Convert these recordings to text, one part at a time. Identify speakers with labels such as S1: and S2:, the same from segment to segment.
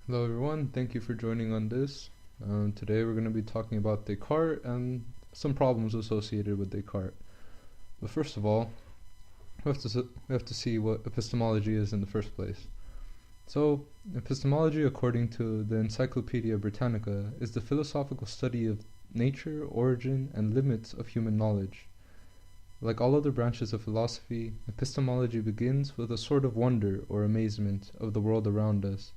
S1: Hello everyone, thank you for joining on this. Today we're going to be talking about Descartes and some problems associated with Descartes. But first of all, we have to see what epistemology is in the first place. So, epistemology, according to the Encyclopedia Britannica, is the philosophical study of nature, origin, and limits of human knowledge. Like all other branches of philosophy, epistemology begins with a sort of wonder or amazement of the world around us.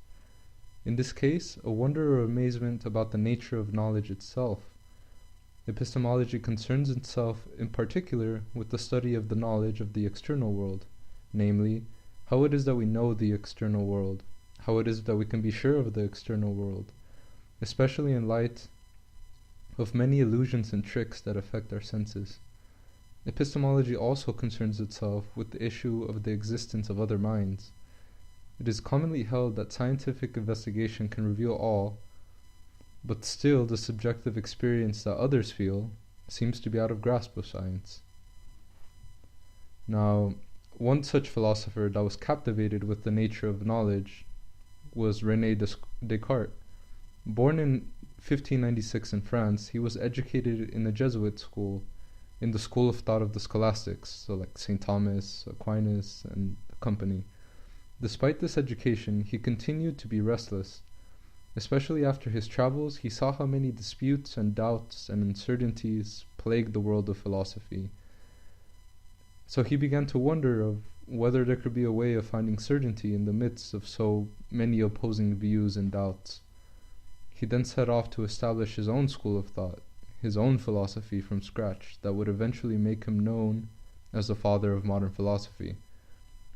S1: In this case, a wonder or amazement about the nature of knowledge itself. Epistemology concerns itself in particular with the study of the knowledge of the external world, namely, how it is that we know the external world, how it is that we can be sure of the external world, especially in light of many illusions and tricks that affect our senses. Epistemology also concerns itself with the issue of the existence of other minds. It is commonly held that scientific investigation can reveal all, but still the subjective experience that others feel seems to be out of grasp of science. Now, one such philosopher that was captivated with the nature of knowledge was René Descartes. Born in 1596 in France, he was educated in a Jesuit school, in the school of thought of the scholastics, so like St. Thomas, Aquinas, and company. Despite this education, he continued to be restless. Especially after his travels, he saw how many disputes and doubts and uncertainties plagued the world of philosophy. So he began to wonder of whether there could be a way of finding certainty in the midst of so many opposing views and doubts. He then set off to establish his own school of thought, his own philosophy from scratch that would eventually make him known as the father of modern philosophy.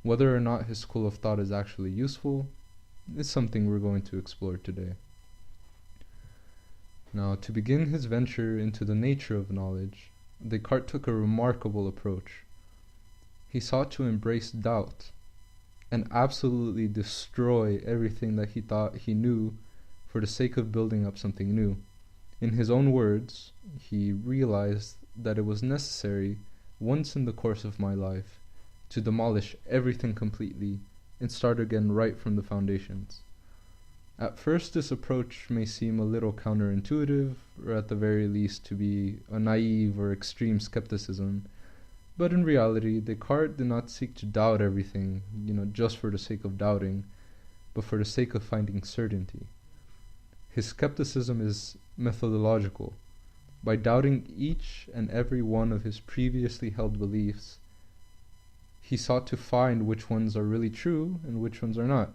S1: Whether or not his school of thought is actually useful is something we're going to explore today. Now, to begin his venture into the nature of knowledge, Descartes took a remarkable approach. He sought to embrace doubt and absolutely destroy everything that he thought he knew for the sake of building up something new. In his own words, he realized that it was necessary, once in the course of my life, to demolish everything completely and start again right from the foundations. At first, this approach may seem a little counterintuitive, or at the very least to be a naive or extreme skepticism, but in reality, Descartes did not seek to doubt everything, just for the sake of doubting, but for the sake of finding certainty. His skepticism is methodological. By doubting each and every one of his previously held beliefs, he sought to find which ones are really true and which ones are not.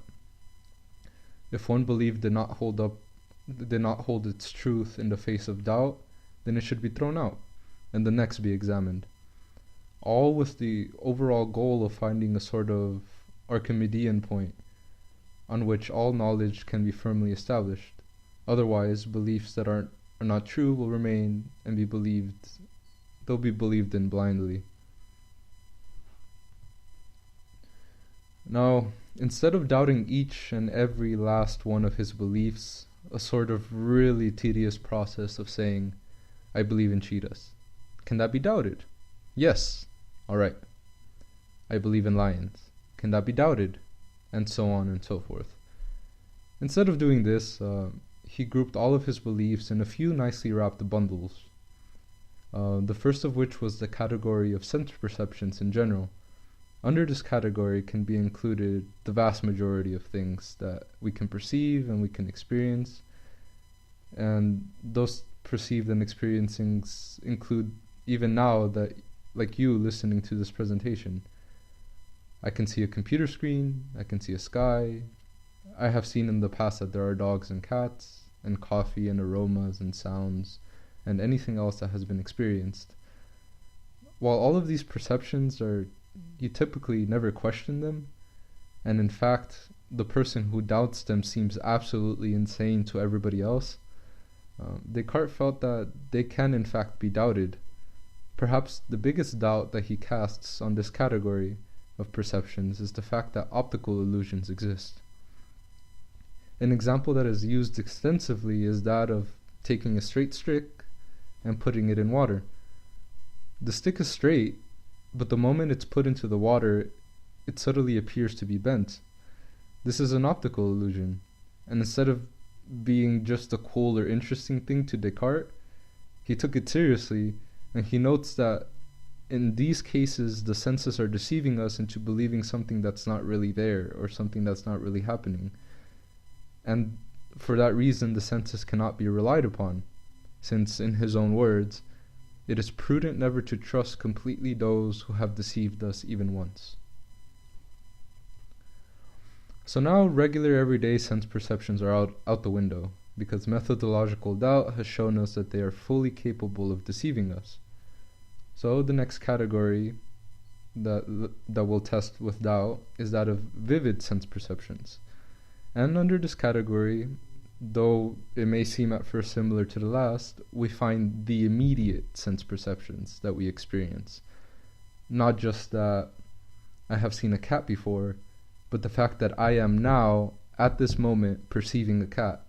S1: If one belief did not hold its truth in the face of doubt, then it should be thrown out, and the next be examined. All with the overall goal of finding a sort of Archimedean point on which all knowledge can be firmly established. Otherwise, beliefs that are not true will remain and they'll be believed in blindly. Now, instead of doubting each and every last one of his beliefs, a sort of really tedious process of saying, I believe in cheetahs. Can that be doubted? Yes. Alright. I believe in lions. Can that be doubted? And so on and so forth. Instead of doing this, he grouped all of his beliefs in a few nicely wrapped bundles. The first of which was the category of sense perceptions in general. Under this category can be included the vast majority of things that we can perceive and we can experience. And those perceived and experiencings include even now that, like you listening to this presentation. I can see a computer screen, I can see a sky. I have seen in the past that there are dogs and cats, and coffee and aromas and sounds, and anything else that has been experienced. While all of these perceptions you typically never question them, and in fact, the person who doubts them seems absolutely insane to everybody else. Descartes felt that they can in fact be doubted. Perhaps the biggest doubt that he casts on this category of perceptions is the fact that optical illusions exist. An example that is used extensively is that of taking a straight stick and putting it in water. The stick is straight, but the moment it's put into the water, it suddenly appears to be bent. This is an optical illusion. And instead of being just a cool or interesting thing to Descartes, he took it seriously, and he notes that in these cases the senses are deceiving us into believing something that's not really there, or something that's not really happening. And for that reason the senses cannot be relied upon, since, in his own words, it is prudent never to trust completely those who have deceived us even once. So now regular everyday sense perceptions are out the window, because methodological doubt has shown us that they are fully capable of deceiving us. So the next category that we'll test with doubt is that of vivid sense perceptions. And under this category, though it may seem at first similar to the last, we find the immediate sense perceptions that we experience. Not just that I have seen a cat before, but the fact that I am now, at this moment, perceiving a cat.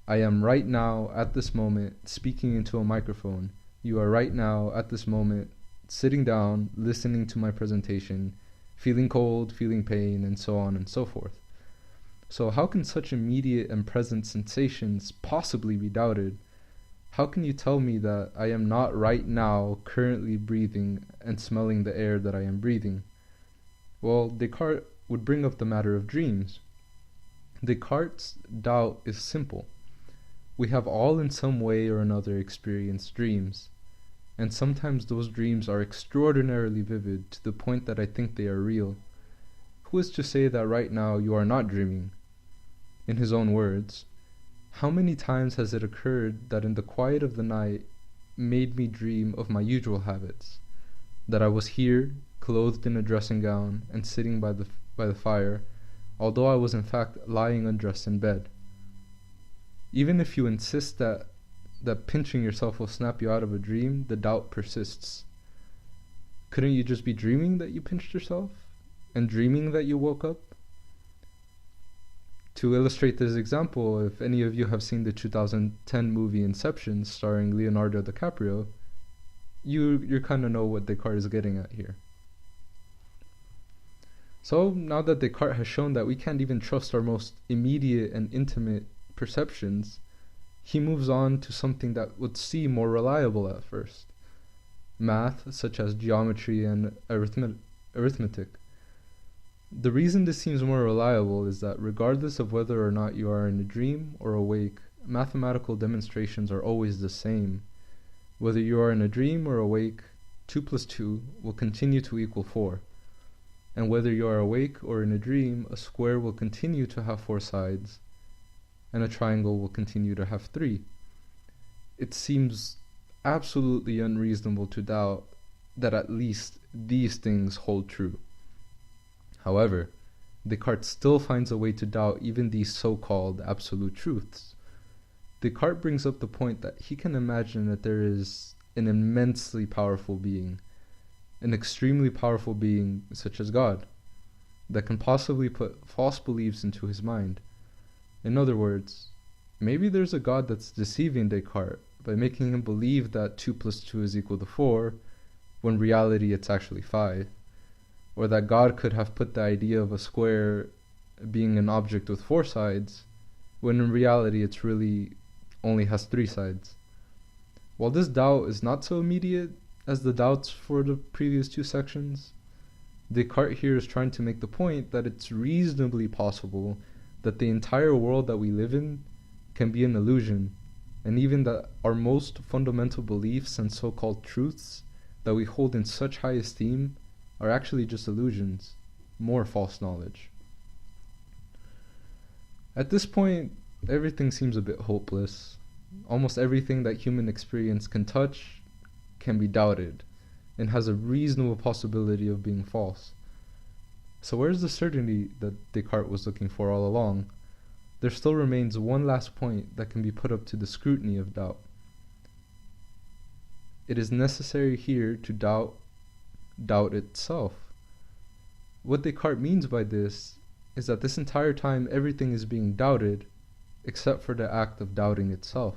S1: I am right now, at this moment, speaking into a microphone. You are right now, at this moment, sitting down, listening to my presentation, feeling cold, feeling pain, and so on and so forth. So how can such immediate and present sensations possibly be doubted? How can you tell me that I am not right now currently breathing and smelling the air that I am breathing? Well, Descartes would bring up the matter of dreams. Descartes' doubt is simple. We have all in some way or another experienced dreams, and sometimes those dreams are extraordinarily vivid to the point that I think they are real. Who is to say that right now you are not dreaming? In his own words, how many times has it occurred that in the quiet of the night made me dream of my usual habits? That I was here, clothed in a dressing gown, and sitting by the fire, although I was in fact lying undressed in bed. Even if you insist that pinching yourself will snap you out of a dream, the doubt persists. Couldn't you just be dreaming that you pinched yourself? And dreaming that you woke up? To illustrate this example, if any of you have seen the 2010 movie Inception starring Leonardo DiCaprio, you kind of know what Descartes is getting at here. So now that Descartes has shown that we can't even trust our most immediate and intimate perceptions, he moves on to something that would seem more reliable at first. Math, such as geometry and arithmetic. The reason this seems more reliable is that regardless of whether or not you are in a dream or awake, mathematical demonstrations are always the same. Whether you are in a dream or awake, 2 plus 2 will continue to equal 4. And whether you are awake or in a dream, a square will continue to have 4 sides, and a triangle will continue to have 3. It seems absolutely unreasonable to doubt that at least these things hold true. However, Descartes still finds a way to doubt even these so-called absolute truths. Descartes brings up the point that he can imagine that there is an immensely powerful being, an extremely powerful being such as God, that can possibly put false beliefs into his mind. In other words, maybe there's a God that's deceiving Descartes by making him believe that 2 plus 2 is equal to 4, when in reality it's actually 5. Or that God could have put the idea of a square being an object with 4 sides, when in reality it's really only has 3 sides. While this doubt is not so immediate as the doubts for the previous 2 sections, Descartes here is trying to make the point that it's reasonably possible that the entire world that we live in can be an illusion, and even that our most fundamental beliefs and so-called truths that we hold in such high esteem are actually just illusions, more false knowledge. At this point, everything seems a bit hopeless. Almost everything that human experience can touch can be doubted, and has a reasonable possibility of being false. So where's the certainty that Descartes was looking for all along? There still remains one last point that can be put up to the scrutiny of doubt. It is necessary here to doubt itself. What Descartes means by this is that this entire time everything is being doubted except for the act of doubting itself.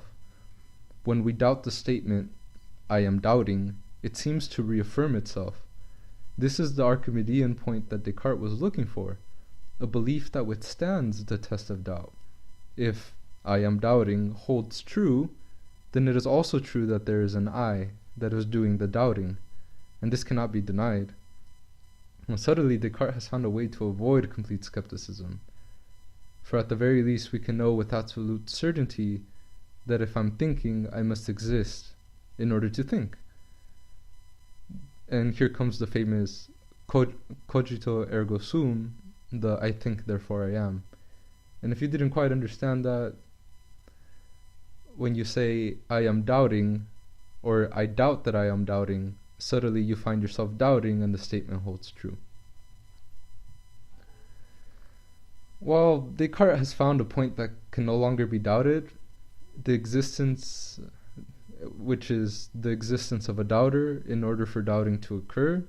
S1: When we doubt the statement, I am doubting, it seems to reaffirm itself. This is the Archimedean point that Descartes was looking for, a belief that withstands the test of doubt. if I am doubting holds true, then it is also true that there is an I that is doing the doubting, and this cannot be denied. Well, subtly, Descartes has found a way to avoid complete skepticism. For at the very least, we can know with absolute certainty that if I'm thinking, I must exist in order to think. And here comes the famous cogito ergo sum, the I think, therefore I am. And if you didn't quite understand that, when you say I am doubting, or I doubt that I am doubting, subtly you find yourself doubting and the statement holds true. While Descartes has found a point that can no longer be doubted, the existence, which is the existence of a doubter in order for doubting to occur,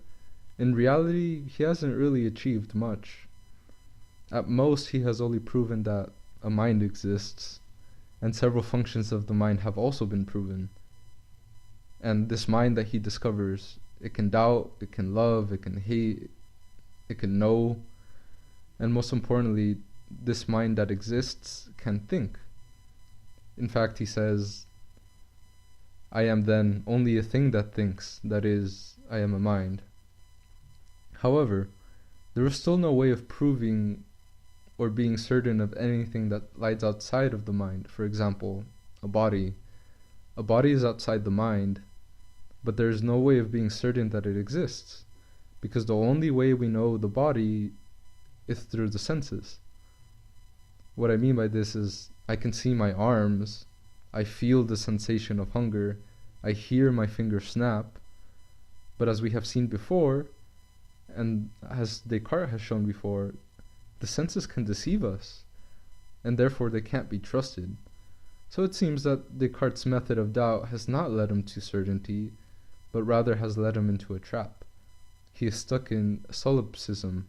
S1: in reality he hasn't really achieved much. At most he has only proven that a mind exists, and several functions of the mind have also been proven. And this mind that he discovers, it can doubt, it can love, it can hate, it can know, and most importantly, this mind that exists can think. In fact, he says, I am then only a thing that thinks, that is, I am a mind. However, there is still no way of proving or being certain of anything that lies outside of the mind. For example, a body. A body is outside the mind, but there is no way of being certain that it exists, because the only way we know the body is through the senses. What I mean by this is, I can see my arms, I feel the sensation of hunger, I hear my fingers snap, but as we have seen before, and as Descartes has shown before, the senses can deceive us, and therefore they can't be trusted. So it seems that Descartes' method of doubt has not led him to certainty, but rather has led him into a trap. He is stuck in solipsism,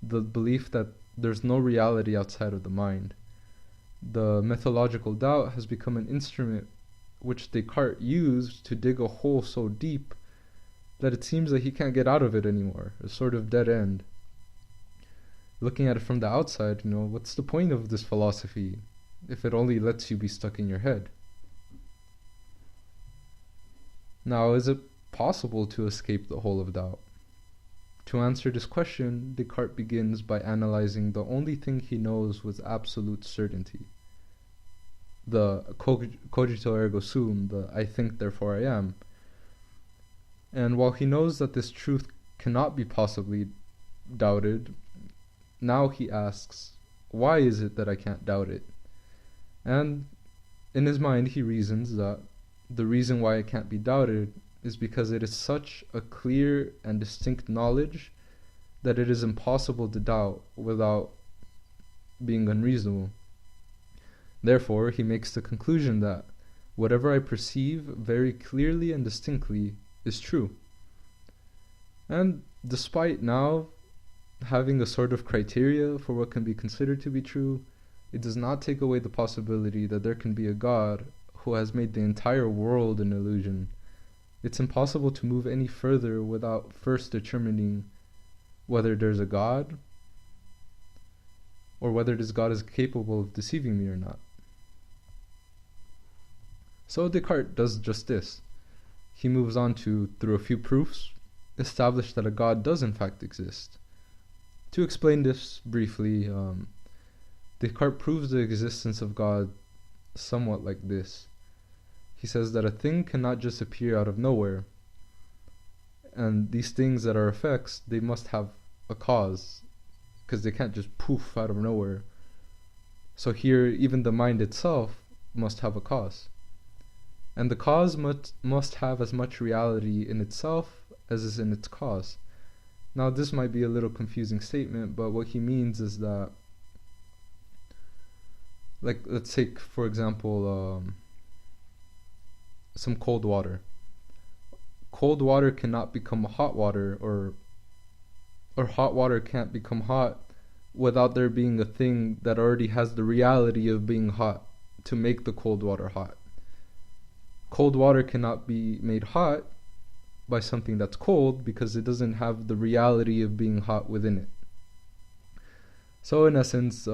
S1: the belief that there's no reality outside of the mind. The methodological doubt has become an instrument which Descartes used to dig a hole so deep that it seems that he can't get out of it anymore, a sort of dead end. Looking at it from the outside, what's the point of this philosophy if it only lets you be stuck in your head? Now, is it possible to escape the hole of doubt? To answer this question, Descartes begins by analyzing the only thing he knows with absolute certainty, the cogito ergo sum, the I think therefore I am. And while he knows that this truth cannot be possibly doubted, now he asks, why is it that I can't doubt it? And in his mind he reasons that the reason why it can't be doubted is because it is such a clear and distinct knowledge that it is impossible to doubt without being unreasonable. Therefore, he makes the conclusion that whatever I perceive very clearly and distinctly is true. And despite now having a sort of criteria for what can be considered to be true, it does not take away the possibility that there can be a God who has made the entire world an illusion. It's impossible to move any further without first determining whether there's a God, or whether this God is capable of deceiving me or not. So Descartes does just this. He moves on to, through a few proofs, establish that a God does in fact exist. To explain this briefly, Descartes proves the existence of God somewhat like this. He says that a thing cannot just appear out of nowhere, and these things that are effects, they must have a cause, because they can't just poof out of nowhere. So here, even the mind itself must have a cause. And the cause must have as much reality in itself as is in its cause. Now, this might be a little confusing statement, but what he means is that, like, let's take, for example, some cold water. Cold water cannot become hot water, or hot water can't become hot without there being a thing that already has the reality of being hot to make the cold water hot. Cold water cannot be made hot by something that's cold because it doesn't have the reality of being hot within it. So in essence,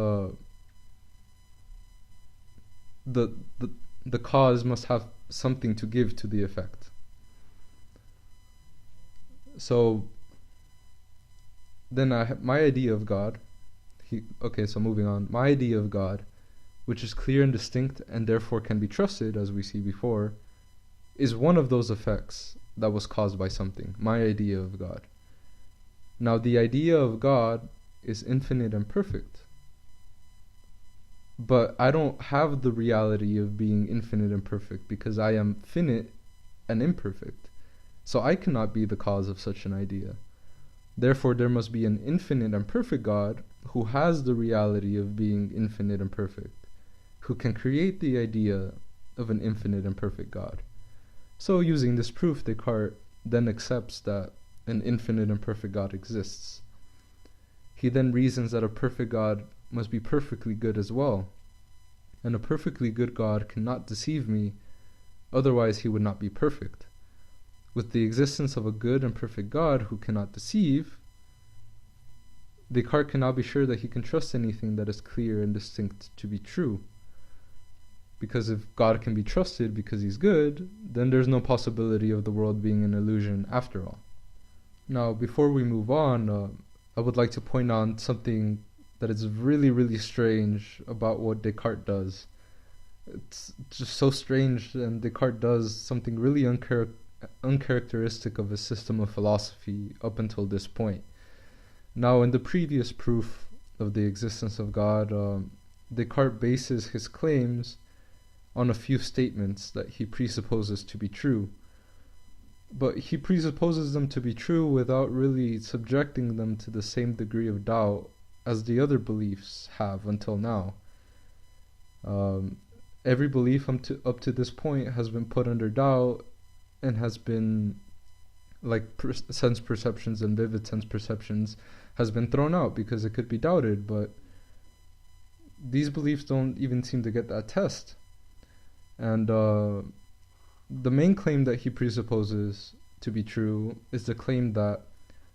S1: the the the cause must have something to give to the effect. So then my idea of God, so moving on, my idea of God, which is clear and distinct and therefore can be trusted, as we see before, is one of those effects that was caused by something, my idea of God. Now, the idea of God is infinite and perfect, but I don't have the reality of being infinite and perfect because I am finite and imperfect. So I cannot be the cause of such an idea. Therefore, there must be an infinite and perfect God who has the reality of being infinite and perfect, who can create the idea of an infinite and perfect God. So using this proof, Descartes then accepts that an infinite and perfect God exists. He then reasons that a perfect God must be perfectly good as well, and a perfectly good God cannot deceive me, otherwise he would not be perfect. With the existence of a good and perfect God who cannot deceive, Descartes can now be sure that he can trust anything that is clear and distinct to be true. Because if God can be trusted because he's good, then there's no possibility of the world being an illusion after all. Now, before we move on, I would like to point out something that is really, really strange about what Descartes does. It's just so strange, and Descartes does something really uncharacteristic of his system of philosophy up until this point. Now, in the previous proof of the existence of God, Descartes bases his claims on a few statements that he presupposes to be true. But he presupposes them to be true without really subjecting them to the same degree of doubt as the other beliefs have until now. Every belief up to this point has been put under doubt and has been, like sense perceptions and vivid sense perceptions, has been thrown out because it could be doubted, but these beliefs don't even seem to get that test. And the main claim that he presupposes to be true is the claim that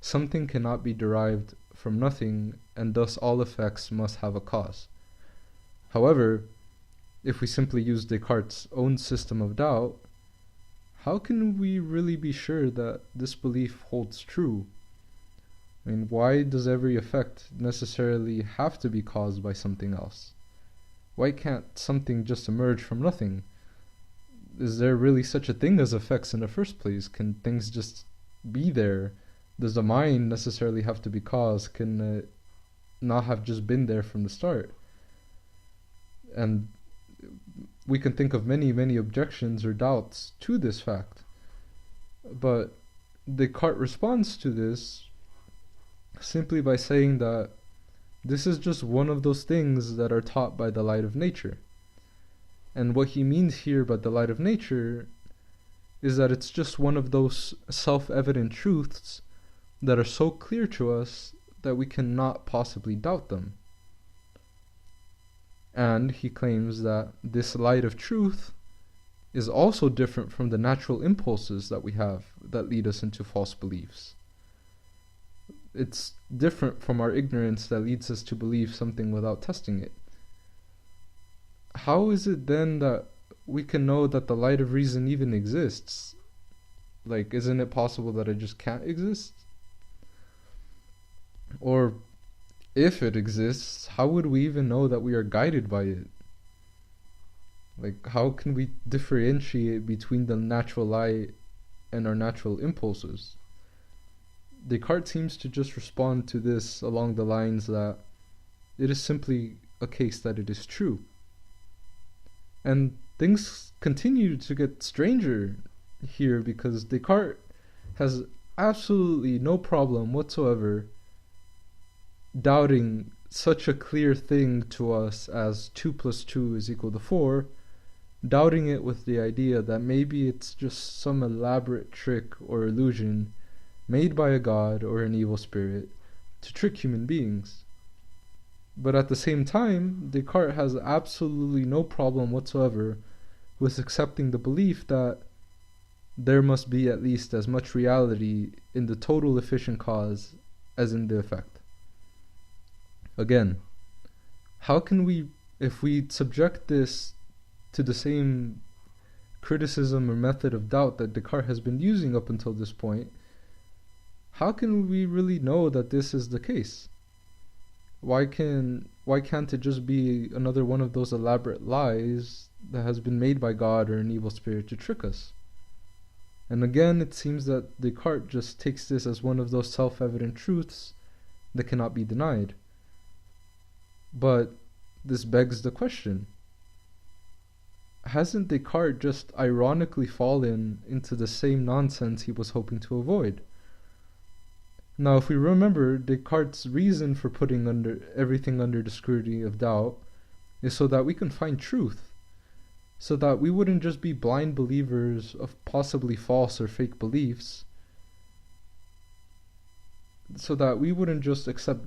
S1: something cannot be derived from nothing, and thus all effects must have a cause. However, if we simply use Descartes' own system of doubt, how can we really be sure that this belief holds true? I mean, why does every effect necessarily have to be caused by something else? Why can't something just emerge from nothing? Is there really such a thing as effects in the first place? Can things just be there? Does the mind necessarily have to be caused? Can it not have just been there from the start? And we can think of many, many objections or doubts to this fact. But Descartes responds to this simply by saying that this is just one of those things that are taught by the light of nature. And what he means here by the light of nature is that it's just one of those self-evident truths that are so clear to us that we cannot possibly doubt them. And he claims that this light of truth is also different from the natural impulses that we have that lead us into false beliefs. It's different from our ignorance that leads us to believe something without testing it. How is it then that we can know that the light of reason even exists? Like, isn't it possible that it just can't exist? Or if it exists, how would we even know that we are guided by it? Like, how can we differentiate between the natural light and our natural impulses? Descartes seems to just respond to this along the lines that it is simply a case that it is true. And things continue to get stranger here because Descartes has absolutely no problem whatsoever doubting such a clear thing to us as 2 + 2 = 4, doubting it with the idea that maybe it's just some elaborate trick or illusion made by a god or an evil spirit to trick human beings. But at the same time, Descartes has absolutely no problem whatsoever with accepting the belief that there must be at least as much reality in the total efficient cause as in the effect. Again, how can we, if we subject this to the same criticism or method of doubt that Descartes has been using up until this point, how can we really know that this is the case? Why can't it just be another one of those elaborate lies that has been made by God or an evil spirit to trick us? And again, it seems that Descartes just takes this as one of those self-evident truths that cannot be denied. But this begs the question: hasn't Descartes just ironically fallen into the same nonsense he was hoping to avoid? Now, if we remember, Descartes' reason for putting everything under the scrutiny of doubt is so that we can find truth, so that we wouldn't just be blind believers of possibly false or fake beliefs, so that we wouldn't just accept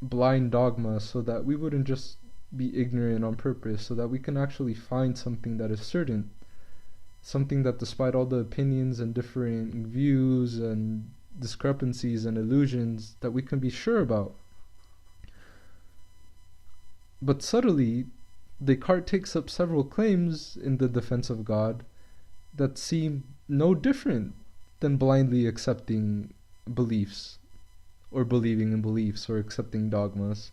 S1: blind dogma, so that we wouldn't just be ignorant on purpose, so that we can actually find something that is certain, something that despite all the opinions and differing views and discrepancies and illusions, that we can be sure about. But subtly, Descartes takes up several claims in the defense of God that seem no different than blindly accepting beliefs, or believing in beliefs, or accepting dogmas.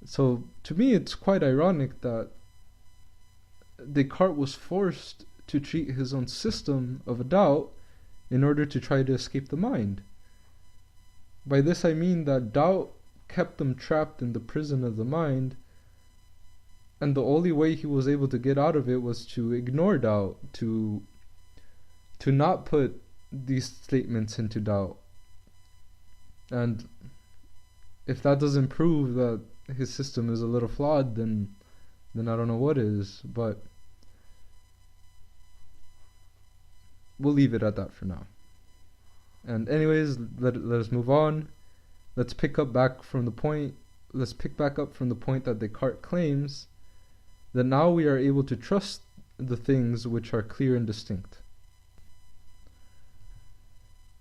S1: So to me, it's quite ironic that Descartes was forced to treat his own system of a doubt in order to try to escape the mind. By this I mean that doubt kept him trapped in the prison of the mind, and the only way he was able to get out of it was to ignore doubt, to not put these statements into doubt. And if that doesn't prove that his system is a little flawed, then I don't know what is, but we'll leave it at that for now. And anyways, let us move on. Let's pick back up from the point that Descartes claims that now we are able to trust the things which are clear and distinct.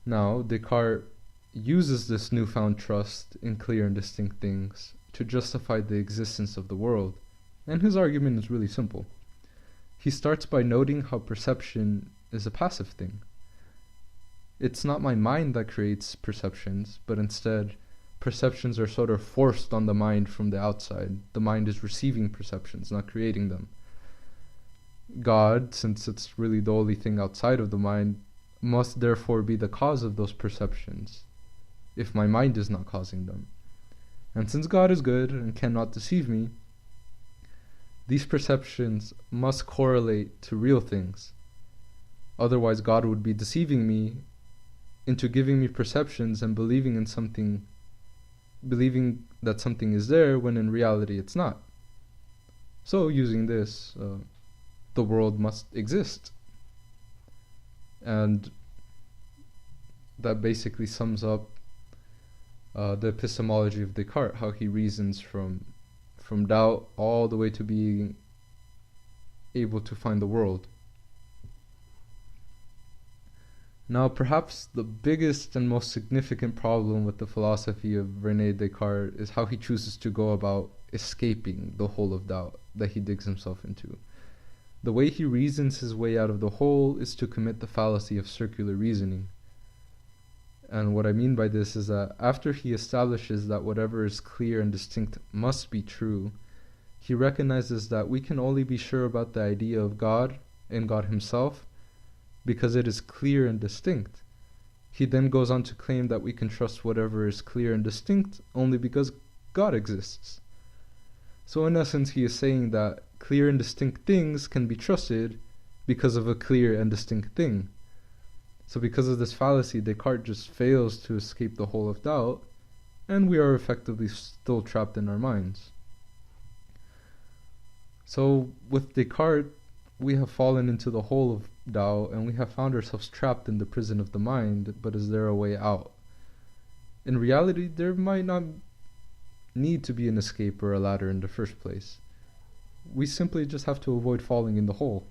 S1: Now, Descartes uses this newfound trust in clear and distinct things to justify the existence of the world, and his argument is really simple. He starts by noting how perception is a passive thing. It's not my mind that creates perceptions, but instead, perceptions are sort of forced on the mind from the outside. The mind is receiving perceptions, not creating them. God, since it's really the only thing outside of the mind, must therefore be the cause of those perceptions, if my mind is not causing them. And since God is good and cannot deceive me, these perceptions must correlate to real things. Otherwise, God would be deceiving me into giving me perceptions and believing that something is there when in reality it's not. So, using this, the world must exist. And that basically sums up the epistemology of Descartes, how he reasons from doubt all the way to being able to find the world. Now, perhaps the biggest and most significant problem with the philosophy of René Descartes is how he chooses to go about escaping the hole of doubt that he digs himself into. The way he reasons his way out of the hole is to commit the fallacy of circular reasoning. And what I mean by this is that after he establishes that whatever is clear and distinct must be true, he recognizes that we can only be sure about the idea of God and God himself because it is clear and distinct. He then goes on to claim that we can trust whatever is clear and distinct only because God exists. So in essence, he is saying that clear and distinct things can be trusted because of a clear and distinct thing. So because of this fallacy, Descartes just fails to escape the hole of doubt, and we are effectively still trapped in our minds. So with Descartes, we have fallen into the hole of doubt, and we have found ourselves trapped in the prison of the mind, but is there a way out? In reality, there might not need to be an escape or a ladder in the first place. We simply just have to avoid falling in the hole.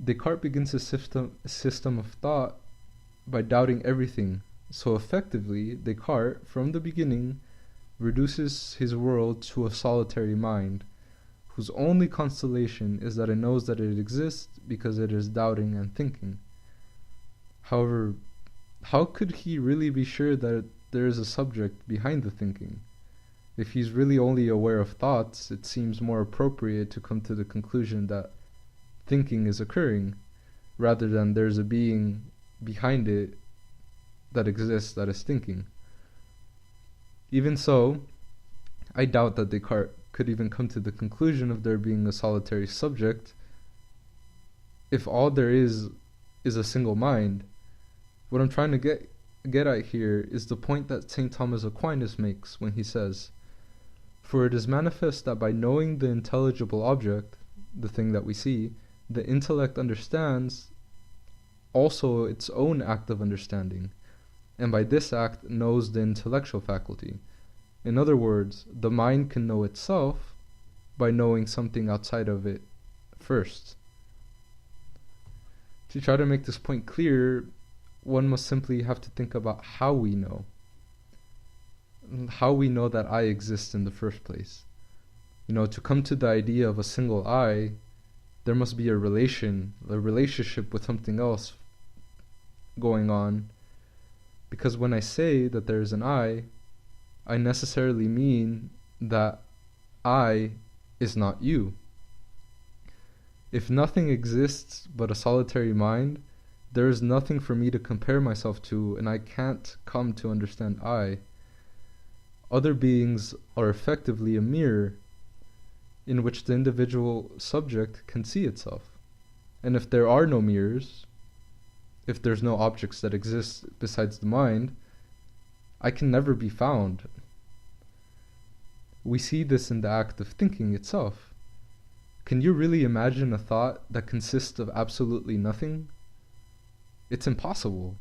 S1: Descartes begins his system of thought by doubting everything. So effectively, Descartes, from the beginning, reduces his world to a solitary mind, whose only consolation is that it knows that it exists because it is doubting and thinking. However, how could he really be sure that there is a subject behind the thinking? If he's really only aware of thoughts, it seems more appropriate to come to the conclusion that thinking is occurring, rather than there's a being behind it that exists that is thinking. Even so, I doubt that Descartes could even come to the conclusion of there being a solitary subject if all there is a single mind. What I'm trying to get at here is the point that St. Thomas Aquinas makes when he says, "For it is manifest that by knowing the intelligible object, the thing that we see, the intellect understands also its own act of understanding, and by this act knows the intellectual faculty." In other words, the mind can know itself by knowing something outside of it first. To try to make this point clear, one must simply have to think about how we know that I exist in the first place. To come to the idea of a single I, there must be a relationship with something else going on, because when I say that there is an I necessarily mean that I is not you. If nothing exists but a solitary mind, there is nothing for me to compare myself to, and I can't come to understand I. Other beings are effectively a mirror in which the individual subject can see itself. And if there are no mirrors, if there's no objects that exist besides the mind, I can never be found. We see this in the act of thinking itself. Can you really imagine a thought that consists of absolutely nothing? It's impossible.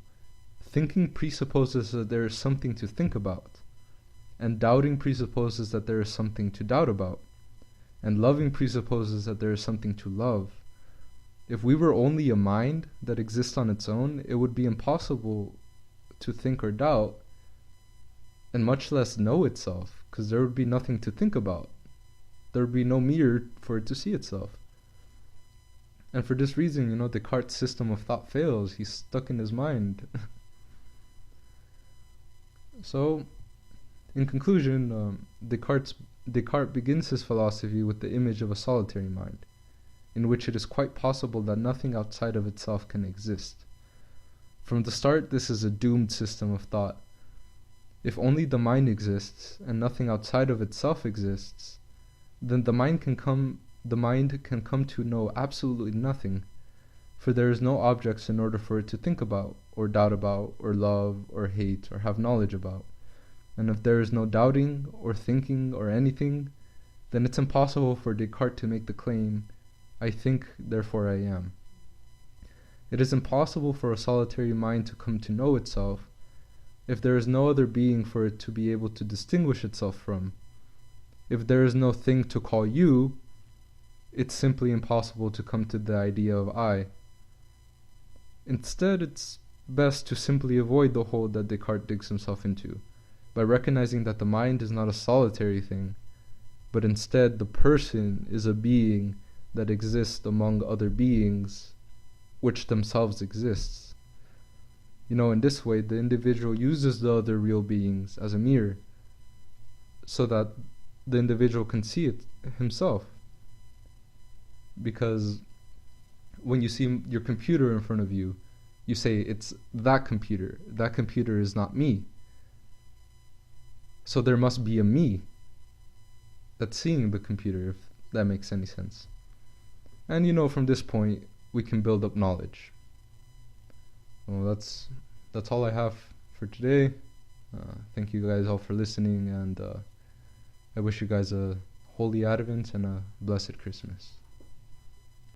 S1: Thinking presupposes that there is something to think about, and doubting presupposes that there is something to doubt about, and loving presupposes that there is something to love. If we were only a mind that exists on its own, it would be impossible to think or doubt, and much less know itself, because there would be nothing to think about. There would be no mirror for it to see itself. And for this reason, Descartes' system of thought fails. He's stuck in his mind. So, in conclusion, Descartes begins his philosophy with the image of a solitary mind, in which it is quite possible that nothing outside of itself can exist. From the start, this is a doomed system of thought. If only the mind exists, and nothing outside of itself exists, then the mind can come to know absolutely nothing, for there is no objects in order for it to think about, or doubt about, or love, or hate, or have knowledge about. And if there is no doubting, or thinking, or anything, then it's impossible for Descartes to make the claim, "I think, therefore I am." It is impossible for a solitary mind to come to know itself if there is no other being for it to be able to distinguish itself from. If there is no thing to call you, it's simply impossible to come to the idea of I. Instead, it's best to simply avoid the hole that Descartes digs himself into, by recognizing that the mind is not a solitary thing, but instead the person is a being that exists among other beings, which themselves exists. In this way, the individual uses the other real beings as a mirror, so that the individual can see it himself. Because when you see your computer in front of you, you say, "It's that computer. That computer is not me." So there must be a me that's seeing the computer, if that makes any sense. And from this point, we can build up knowledge. Well, that's all I have for today. Thank you guys all for listening, and I wish you guys a holy Advent and a blessed Christmas.